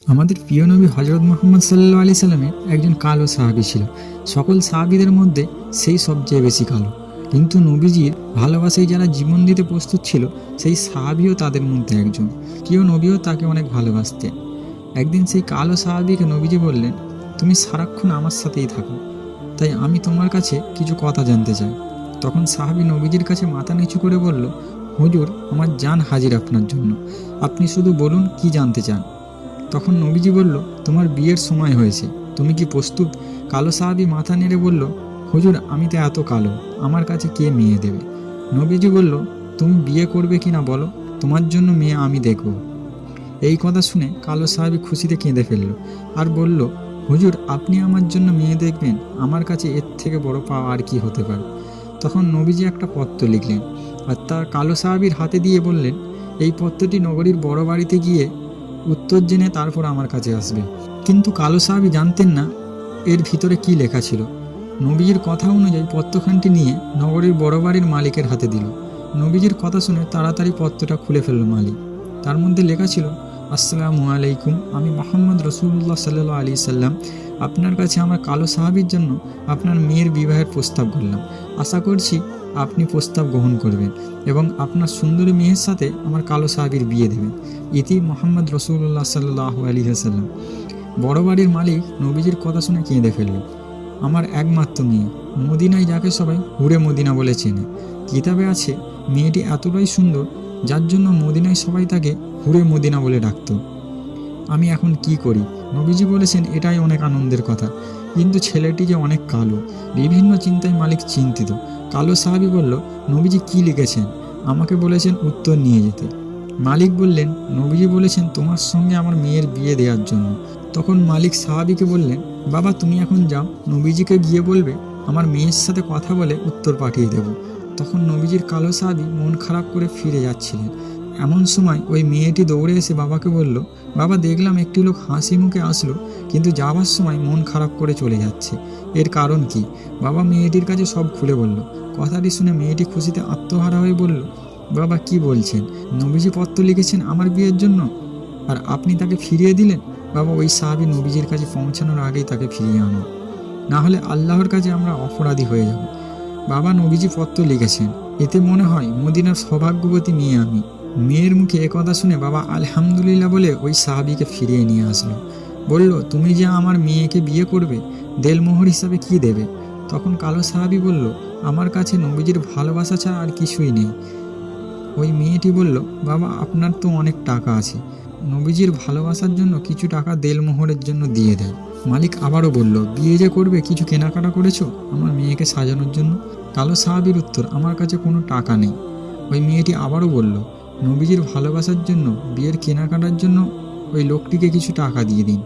আমাদের প্রিয় নবী হজরত মুহাম্মদ সাল্লাল্লাহু আলাইহি সাল্লামের একজন কালো সাহাবী ছিল। সকল সাহাবীদের মধ্যে সেই সবচেয়ে বেশি কালো। কিন্তু নবীজির ভালোবাসায় যারা জীবন দিতে প্রস্তুত ছিল, সেই সাহাবীও তাদের মধ্যে একজন। প্রিয় নবীও তাকে অনেক ভালোবাসতেন। একদিন সেই কালো সাহাবীকে নবীজি বললেন, তুমি সারাক্ষণ আমার সাথেই থাকো, তাই আমি তোমার কাছে কিছু কথা জানতে চাই। তখন সাহাবী নবীজির কাছে মাথা নিচু করে বলল, হুজুর, আমার জান হাজির আপনার জন্য, আপনি শুধু বলুন কি জানতে চান। তখন নবীজি বলল, তোমার বিয়ের সময় হয়েছে, তুমি কি প্রস্তুত? কালো সাহাবী মাথা নেড়ে বলল, হুজুর, আমি তো এত কালো, আমার কাছে কে মেয়ে দেবে? নবীজি বলল, তুমি বিয়ে করবে কি না বলো, তোমার জন্য মেয়ে আমি দেখব। এই কথা শুনে কালো সাহাবী খুশিতে কেঁদে ফেলল আর বলল, হুজুর, আপনি আমার জন্য মেয়ে দেখবেন, আমার কাছে এর থেকে বড় পাওয়া আর কি হতে পারে। তখন নবীজি একটা পত্র লিখলেন আর তা কালো সাহাবীর হাতে দিয়ে বললেন, এই পত্রটি নগরীর বড় বাড়িতে গিয়ে উত্তর জেনে তারপর আমার কাছে আসবে। কিন্তু কালো সাহাবী জানতেন না এর ভিতরে কি লেখা ছিল। নবীজির কথা অনুযায়ী পত্রখানটি নিয়ে নগরীর বড় বাড়ির মালিকের হাতে দিল। নবীজির কথা শুনে তাড়াতাড়ি পত্রটা খুলে ফেলল মালিক। তার মধ্যে লেখা ছিল, আসসালামু আলাইকুম, আমি মোহাম্মদ রসুল্লাহ সাল্লাল্লাহু আলাইহি সাল্লাম আপনার কাছে আমার কালো সাহাবীর জন্য আপনার মেয়ের বিবাহের প্রস্তাব করলাম। আশা করছি আপনি প্রস্তাব গ্রহণ করবেন এবং আপনার সুন্দরী মেয়ের সাথে আমার কালো সাহাবীর বিয়ে দেবেন। ইতি মোহাম্মদ রসুল্লাহ সাল্লাল্লাহু আলাইহি সাল্লাম। বড় বাড়ির মালিক নবীজির কথা শুনে কেঁদে ফেলল। আমার একমাত্র মেয়ে, মদিনায় যাকে সবাই হুরে মদিনা বলে চেনে। কিতাবে আছে মেয়েটি এতটাই সুন্দর যার জন্য মদিনায় সবাই তাকে হুরে মদিনা বলে ডাকত। আমি এখন কি করি? নবীজি বলেছেন এটাই অনেক আনন্দের কথা, কিন্তু ছেলেটি যে অনেক কালো। বিভিন্ন চিন্তায় মালিক চিন্তিত। কালো সাহাবী বলল, নবীজি কি লিখেছেন? আমাকে বলেছেন উত্তর নিয়ে যেতে। মালিক বললেন, নবীজি বলেছেন তোমার সঙ্গে আমার মেয়ের বিয়ে দেওয়ার জন্য। তখন মালিক সাহাবীকে বললেন, বাবা, তুমি এখন যাও, নবীজিকে গিয়ে বলবে আমার মেয়ের সাথে কথা বলে উত্তর পাঠিয়ে দেব। তখন নবীজির কালো সাহাবী মন খারাপ করে ফিরে যাচ্ছিলেন। এমন সময় ওই মেয়েটি দৌড়ে এসে বাবাকে বলল, বাবা, দেখলাম একটি লোক হাসি মুখে আসলো, কিন্তু যাওয়ার সময় মন খারাপ করে চলে যাচ্ছে, এর কারণ কি? বাবা মেয়েটির কাছে সব খুলে বলল। কথাটি শুনে মেয়েটি খুশিতে আত্মহারা হয়ে বলল, বাবা, কি বলছেন? নবীজি পত্র লিখেছেন আমার বিয়ের জন্য, আর আপনি তাকে ফিরিয়ে দিলেন? বাবা, ওই সাহাবী নবীজির কাছে পৌঁছানোর আগেই তাকে ফিরিয়ে আনো, না হলে আল্লাহর কাছে আমরা অপরাধী হয়ে যাব। বাবা, নবীজি পত্র লিখেছেন, এতে মনে হয় মদিনার সৌভাগ্যবতী মেয়ে আমি। মেয়ের মুখে একথা শুনে বাবা আলহামদুলিল্লাহ বলে ওই সাহাবীকে ফিরিয়ে নিয়ে আসলো। বলল, তুমি যে আমার মেয়েকে বিয়ে করবে, দেলমোহর হিসাবে কি দেবে? তখন কালো সাহাবী বলল, আমার কাছে নবীজির ভালোবাসা ছাড়া আর কিছুই নেই। ওই মেয়েটি বলল, বাবা, আপনার তো অনেক টাকা আছে, নবীজির ভালোবাসার জন্য কিছু টাকা দেলমোহরের জন্য দিয়ে দেন। মালিক আবারও বলল, বিয়ে যে করবে, কিছু কেনাকাটা করেছো আমার মেয়েকে সাজানোর জন্য? কালো সাহাবীর উত্তর, আমার কাছে কোনো টাকা নেই। ওই মেয়েটি আবারও বলল, নবীজির ভালোবাসার জন্য বিয়ের কেনাকাটার জন্য ওই লোকটিকে কিছু টাকা দিয়ে দিন।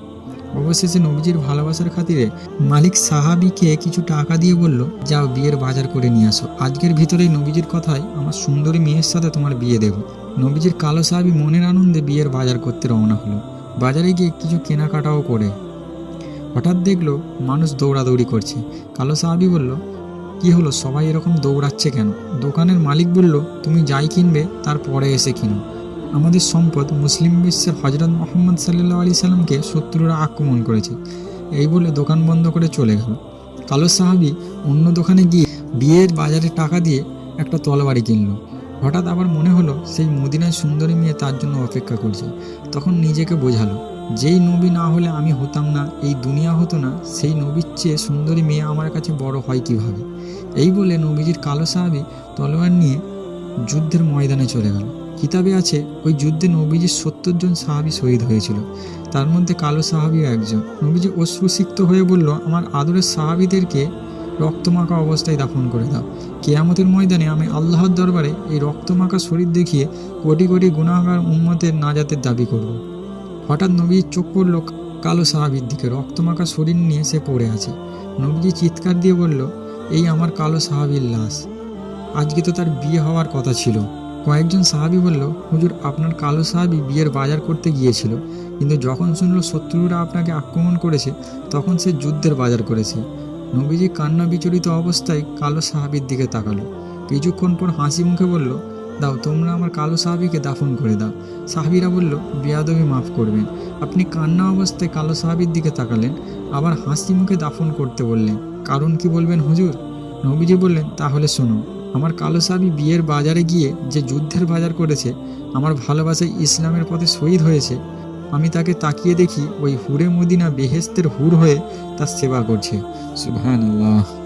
অবশেষে নবীজির ভালোবাসার খাতিরে মালিক সাহাবীকে কিছু টাকা দিয়ে বলল, যাও বিয়ের বাজার করে নিয়ে আসো, আজকের ভিতরেই নবীজির কথায় আমার সুন্দরী মেয়ের সাথে তোমার বিয়ে দেব। নবীজির কালো সাহাবী মনের আনন্দে বিয়ের বাজার করতে রওনা হলো। বাজারে গিয়ে কিছু কেনাকাটাও করে হঠাৎ দেখলো মানুষ দৌড়াদৌড়ি করছে। কালো সাহাবী বলল, কি হলো, সবাই এরকম দৌড়াচ্ছে কেন? দোকানের মালিক বলল, তুমি যাই কিনবে তার পরে এসে কিনো। আমাদের সম্পদ মুসলিম বিশ্বের হজরত মুহাম্মদ সাল্লাল্লাহু আলাইহি সাল্লামকে শত্রুরা আক্রমণ করেছে, এই বলে দোকান বন্ধ করে চলে গেল। কালো সাহাবী অন্য দোকানে গিয়ে বিয়ের বাজারে টাকা দিয়ে একটা তরবারি কিনলো। হঠাৎ আবার মনে হলো সেই মদিনায় সুন্দরী মেয়ে তার জন্য অপেক্ষা করছে। তখন নিজেকে বোঝালো, যেই নবী না হলে আমি হতাম না, এই দুনিয়া হতো না, সেই নবীর চেয়ে সুন্দরী মেয়ে আমার কাছে বড় হয় কিভাবে? এই বলে নবীজির কালো সাহাবী তলোয়ার নিয়ে যুদ্ধের ময়দানে চলে গেল। কিতাবে আছে ওই যুদ্ধে নবীজির ৭০ জন সাহাবী শহীদ হয়েছিল, তার মধ্যে কালো সাহাবীও একজন। নবীজি অশ্রুসিক্ত হয়ে বলল, আমার আদরের সাহাবীদেরকে রক্তমাখা অবস্থায় দাফন করে দাও। কিয়ামতের ময়দানে আমি আল্লাহর দরবারে এই রক্তমাখা শরীর দেখিয়ে কোটি কোটি গুনাহগার উম্মতের নাজাতের দাবি করব। হঠাৎ নবীর চোখ পড়ল কালো সাহাবীর দিকে, রক্তমাখা শরীর নিয়ে সে পড়ে আছে। নবীজি চিৎকার দিয়ে বলল, এই আমার কালো সাহাবীর লাশ, আজকে তো তার বিয়ে হওয়ার কথা ছিল। কয়েকজন সাহাবী বলল, হুজুর, আপনার কালো সাহাবী বিয়ের বাজার করতে গিয়েছিল, কিন্তু যখন শুনলো শত্রুরা আপনাকে আক্রমণ করেছে তখন সে যুদ্ধের বাজার করেছে। নবীজি কান্না বিচলিত অবস্থায় কালো সাহাবীর দিকে তাকালো। কিছুক্ষণ পর হাসি মুখে বলল, দাও, তোমরা আমার কালো সাহাবিকে দাফন করে দাও। সাহাবিরা বলল, বেয়াদবি মাফ করবেন। আপনি কান্না অবস্থায় কালো সাহাবির দিকে তাকালেন, আবার হাসি মুখে দাফন করতে বললেন। কারণ কি বলবেন হুজুর? নবীজি বললেন, তাহলে শোনো, আমার কালো সাহাবি বিয়ের বাজারে গিয়ে যে যুদ্ধের বাজার করেছে, আমার ভালোবাসায় ইসলামের পথে শহীদ হয়েছে, আমি তাকে তাকিয়ে দেখি ওই হুরে মদিনা বেহেস্তের হুর হয়ে তার সেবা করছে। সুবহানাল্লাহ।